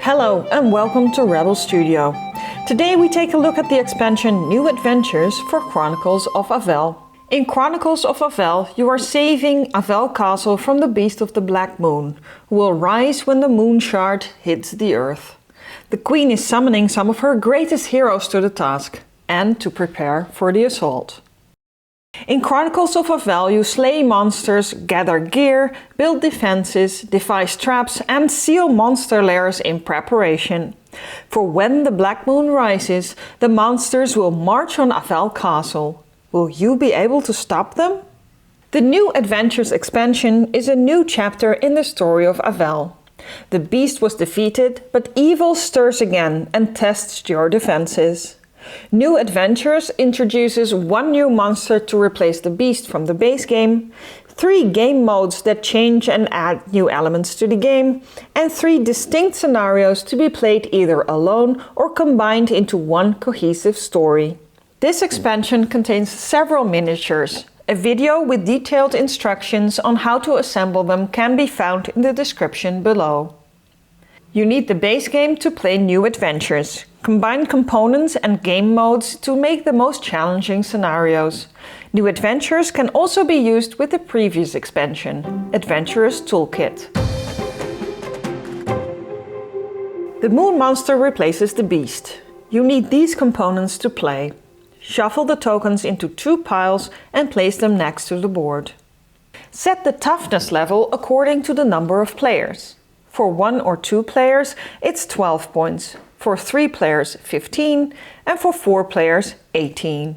Hello and welcome to Rebel Studio. Today we take a look at the expansion New Adventures for Chronicles of Avel. In Chronicles of Avel, you are saving Avel Castle from the Beast of the Black Moon, who will rise when the moon shard hits the earth. The Queen is summoning some of her greatest heroes to the task, and to prepare for the assault. In Chronicles of Avel, you slay monsters, gather gear, build defenses, devise traps and seal monster lairs in preparation. For when the Black Moon rises, the monsters will march on Avel Castle. Will you be able to stop them? The New Adventures expansion is a new chapter in the story of Avel. The beast was defeated, but evil stirs again and tests your defenses. New Adventures introduces one new monster to replace the beast from the base game, 3 game modes that change and add new elements to the game, and 3 distinct scenarios to be played either alone or combined into one cohesive story. This expansion contains several miniatures. A video with detailed instructions on how to assemble them can be found in the description below. You need the base game to play New Adventures. Combine components and game modes to make the most challenging scenarios. New Adventures can also be used with the previous expansion, Adventurers Toolkit. The Moon Monster replaces the Beast. You need these components to play. Shuffle the tokens into 2 piles and place them next to the board. Set the toughness level according to the number of players. For 1 or 2 players, it's 12 points. For 3 players, 15, and for 4 players, 18.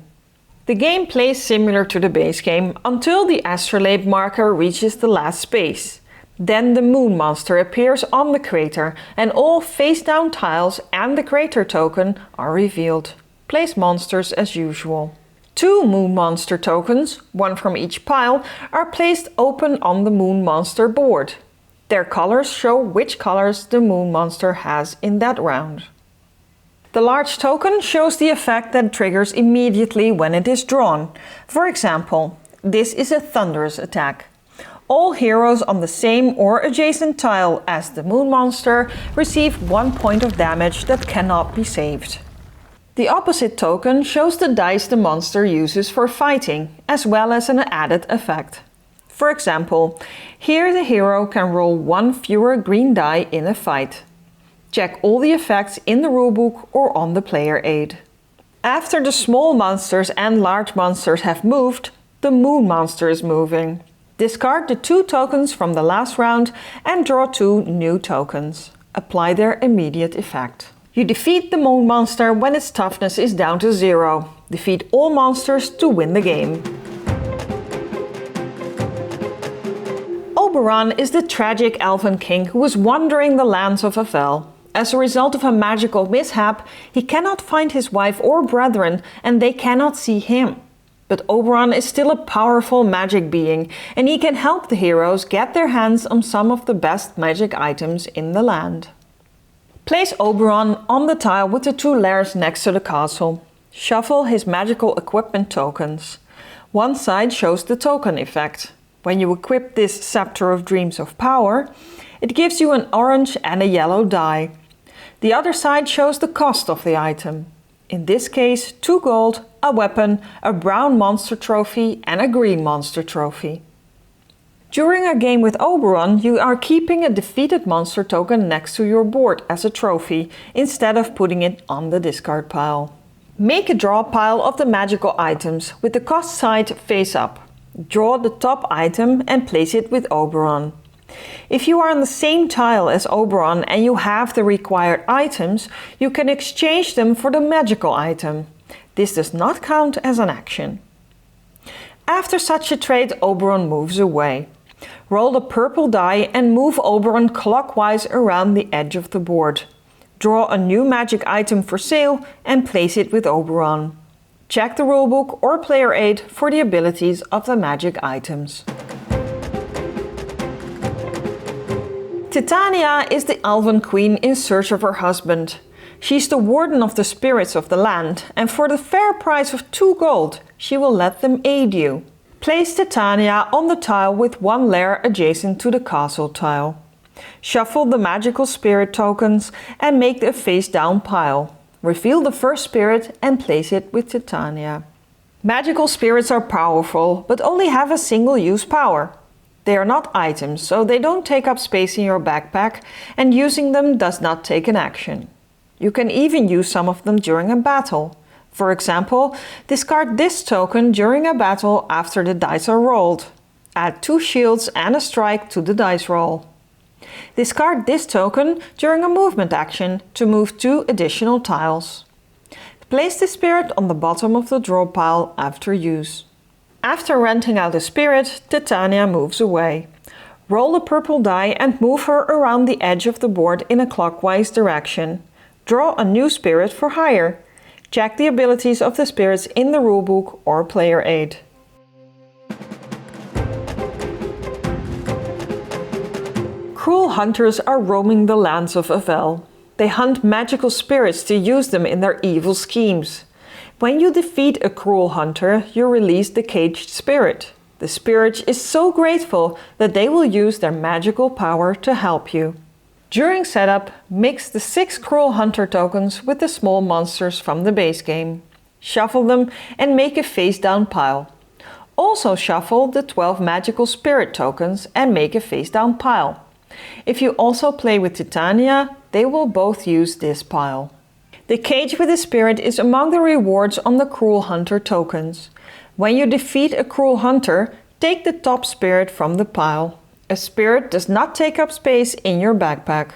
The game plays similar to the base game until the astrolabe marker reaches the last space. Then the Moon Monster appears on the crater and all face-down tiles and the crater token are revealed. Place monsters as usual. 2 Moon Monster tokens, 1 from each pile, are placed open on the Moon Monster board. Their colors show which colors the Moon Monster has in that round. The large token shows the effect that triggers immediately when it is drawn. For example, this is a thunderous attack. All heroes on the same or adjacent tile as the Moon Monster receive 1 point of damage that cannot be saved. The opposite token shows the dice the monster uses for fighting, as well as an added effect. For example, here the hero can roll 1 fewer green die in a fight. Check all the effects in the rulebook or on the player aid. After the small monsters and large monsters have moved, the Moon Monster is moving. Discard the 2 tokens from the last round and draw 2 new tokens. Apply their immediate effect. You defeat the Moon Monster when its toughness is down to 0. Defeat all monsters to win the game. Oberon is the tragic elven king who is wandering the lands of Avel. As a result of a magical mishap, he cannot find his wife or brethren and they cannot see him. But Oberon is still a powerful magic being and he can help the heroes get their hands on some of the best magic items in the land. Place Oberon on the tile with the 2 lairs next to the castle. Shuffle his magical equipment tokens. One side shows the token effect. When you equip this Scepter of Dreams of Power, it gives you an orange and a yellow die. The other side shows the cost of the item. In this case, 2 gold, a weapon, a brown monster trophy and a green monster trophy. During a game with Oberon, you are keeping a defeated monster token next to your board as a trophy, instead of putting it on the discard pile. Make a draw pile of the magical items with the cost side face up. Draw the top item and place it with Oberon. If you are on the same tile as Oberon and you have the required items, you can exchange them for the magical item. This does not count as an action. After such a trade, Oberon moves away. Roll the purple die and move Oberon clockwise around the edge of the board. Draw a new magic item for sale and place it with Oberon. Check the rulebook or player aid for the abilities of the magic items. Titania is the elven queen in search of her husband. She's the warden of the spirits of the land, and for the fair price of 2 gold, she will let them aid you. Place Titania on the tile with 1 lair adjacent to the castle tile. Shuffle the magical spirit tokens and make a face-down pile. Reveal the first spirit and place it with Titania. Magical spirits are powerful, but only have a single-use power. They are not items, so they don't take up space in your backpack, and using them does not take an action. You can even use some of them during a battle. For example, discard this token during a battle after the dice are rolled. Add 2 shields and a strike to the dice roll. Discard this token during a movement action to move 2 additional tiles. Place the spirit on the bottom of the draw pile after use. After renting out a spirit, Titania moves away. Roll a purple die and move her around the edge of the board in a clockwise direction. Draw a new spirit for hire. Check the abilities of the spirits in the rulebook or player aid. Cruel hunters are roaming the lands of Avel. They hunt magical spirits to use them in their evil schemes. When you defeat a cruel hunter, you release the caged spirit. The spirit is so grateful that they will use their magical power to help you. During setup, mix the 6 cruel hunter tokens with the small monsters from the base game. Shuffle them and make a face-down pile. Also shuffle the 12 magical spirit tokens and make a face-down pile. If you also play with Titania, they will both use this pile. The cage with the spirit is among the rewards on the Cruel Hunter tokens. When you defeat a Cruel Hunter, take the top spirit from the pile. A spirit does not take up space in your backpack.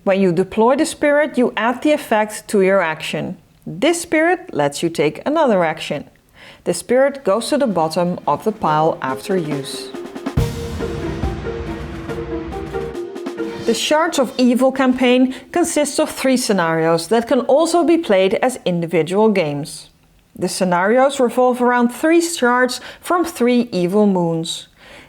When you deploy the spirit, you add the effect to your action. This spirit lets you take another action. The spirit goes to the bottom of the pile after use. The Shards of Avel campaign consists of 3 scenarios that can also be played as individual games. The scenarios revolve around 3 shards from 3 evil moons.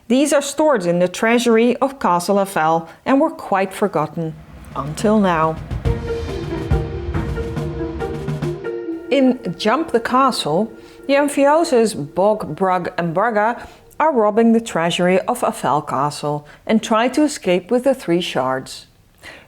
These are stored in the treasury of Castle Avel and were quite forgotten, until now. In Jump the Castle, the Amphioses Bog, Brug and Brugga are robbing the treasury of Avel Castle and try to escape with the 3 shards.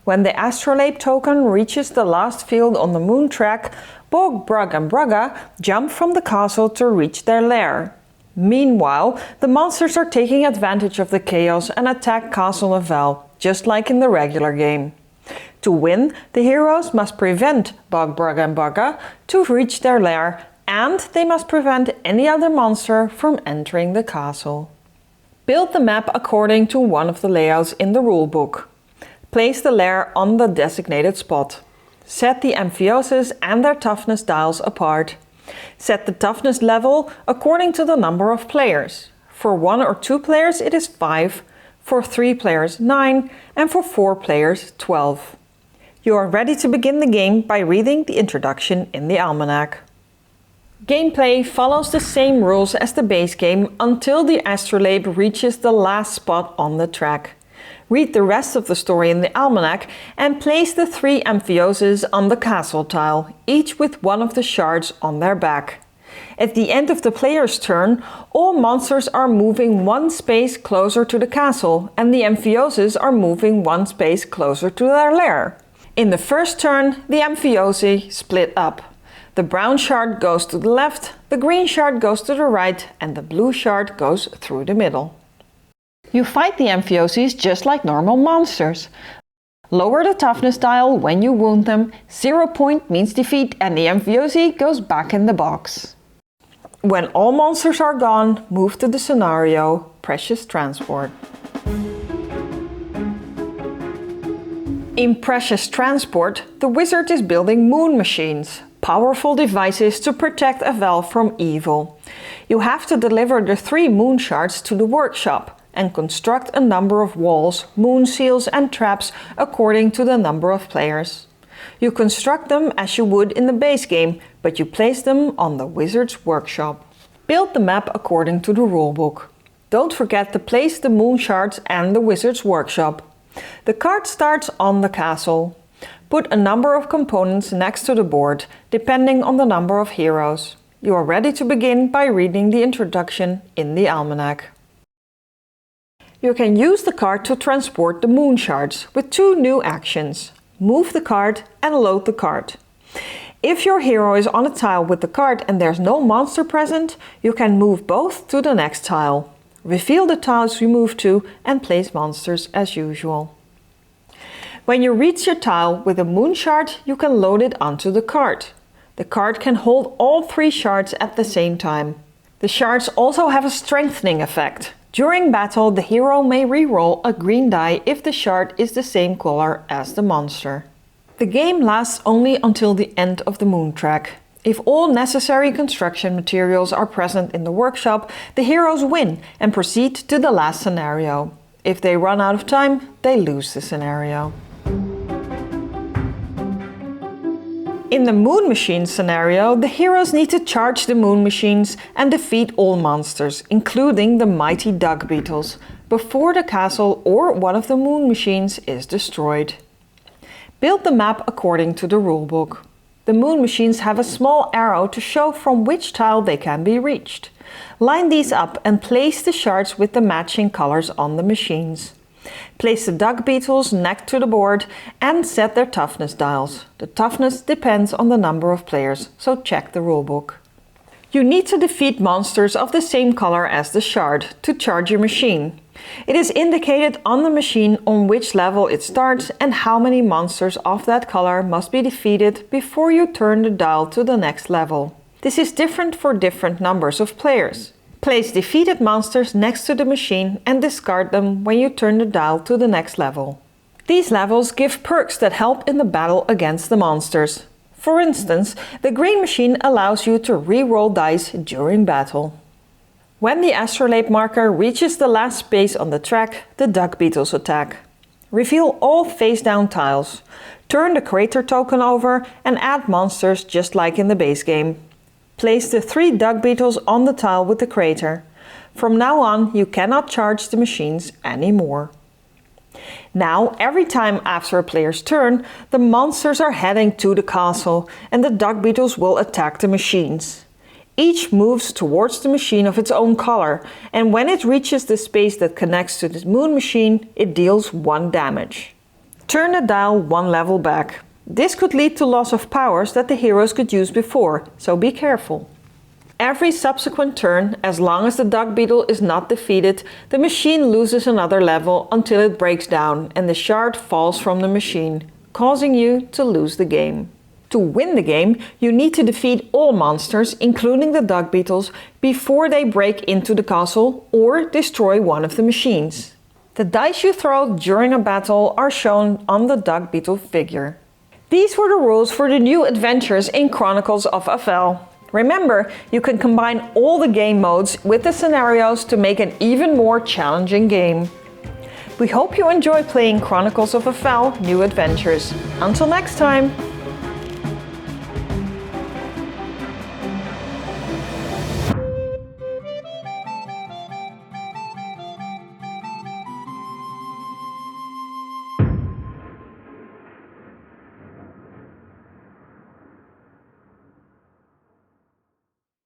When the astrolabe token reaches the last field on the moon track, Bog, Brug and Brugga jump from the castle to reach their lair. Meanwhile, the monsters are taking advantage of the chaos and attack Castle Avel, just like in the regular game. To win, the heroes must prevent Bog, Brug and Brugga to reach their lair, and they must prevent any other monster from entering the castle. Build the map according to one of the layouts in the rulebook. Place the lair on the designated spot. Set the Amphioses and their toughness dials apart. Set the toughness level according to the number of players. For 1 or 2 players it is 5, for 3 players 9, and for 4 players 12. You are ready to begin the game by reading the introduction in the almanac. Gameplay follows the same rules as the base game until the astrolabe reaches the last spot on the track. Read the rest of the story in the almanac and place the 3 Amphioses on the castle tile, each with one of the shards on their back. At the end of the player's turn, all monsters are moving 1 space closer to the castle and the Amphioses are moving 1 space closer to their lair. In the first turn, the Amphiosi split up. The brown shard goes to the left, the green shard goes to the right, and the blue shard goes through the middle. You fight the Amphioses just like normal monsters. Lower the toughness dial when you wound them, 0 point means defeat and the Amphiosi goes back in the box. When all monsters are gone, move to the scenario Precious Transport. In Precious Transport, the wizard is building moon machines, powerful devices to protect Avel from evil. You have to deliver the 3 moon shards to the workshop and construct a number of walls, moon seals and traps according to the number of players. You construct them as you would in the base game, but you place them on the wizard's workshop. Build the map according to the rulebook. Don't forget to place the moon shards and the wizard's workshop. The card starts on the castle. Put a number of components next to the board, depending on the number of heroes. You are ready to begin by reading the introduction in the almanac. You can use the card to transport the moon shards with 2 new actions. Move the card and load the card. If your hero is on a tile with the card and there's no monster present, you can move both to the next tile. Reveal the tiles you move to and place monsters as usual. When you reach your tile with a moon shard, you can load it onto the card. The card can hold all 3 shards at the same time. The shards also have a strengthening effect. During battle, the hero may re-roll a green die if the shard is the same color as the monster. The game lasts only until the end of the moon track. If all necessary construction materials are present in the workshop, the heroes win and proceed to the last scenario. If they run out of time, they lose the scenario. In the Moon Machine scenario, the heroes need to charge the Moon Machines and defeat all monsters, including the mighty Dug Beetles, before the castle or one of the Moon Machines is destroyed. Build the map according to the rulebook. The Moon Machines have a small arrow to show from which tile they can be reached. Line these up and place the shards with the matching colors on the machines. Place the Dug Beetles next to the board and set their toughness dials. The toughness depends on the number of players, so check the rulebook. You need to defeat monsters of the same color as the shard to charge your machine. It is indicated on the machine on which level it starts and how many monsters of that color must be defeated before you turn the dial to the next level. This is different for different numbers of players. Place defeated monsters next to the machine and discard them when you turn the dial to the next level. These levels give perks that help in the battle against the monsters. For instance, the green machine allows you to re-roll dice during battle. When the astrolabe marker reaches the last space on the track, the Dug Beetles attack. Reveal all face-down tiles. Turn the crater token over and add monsters just like in the base game. Place the 3 Dug Beetles on the tile with the crater. From now on, you cannot charge the machines anymore. Now, every time after a player's turn, the monsters are heading to the castle and the Dug Beetles will attack the machines. Each moves towards the machine of its own color, and when it reaches the space that connects to the moon machine, it deals 1 damage. Turn the dial 1 level back. This could lead to loss of powers that the heroes could use before, so be careful. Every subsequent turn, as long as the Dug Beetle is not defeated, the machine loses another level until it breaks down and the shard falls from the machine, causing you to lose the game. To win the game, you need to defeat all monsters, including the Dug Beetles, before they break into the castle or destroy one of the machines. The dice you throw during a battle are shown on the Dug Beetle figure. These were the rules for the new adventures in Chronicles of Avel. Remember, you can combine all the game modes with the scenarios to make an even more challenging game. We hope you enjoy playing Chronicles of Avel New Adventures. Until next time!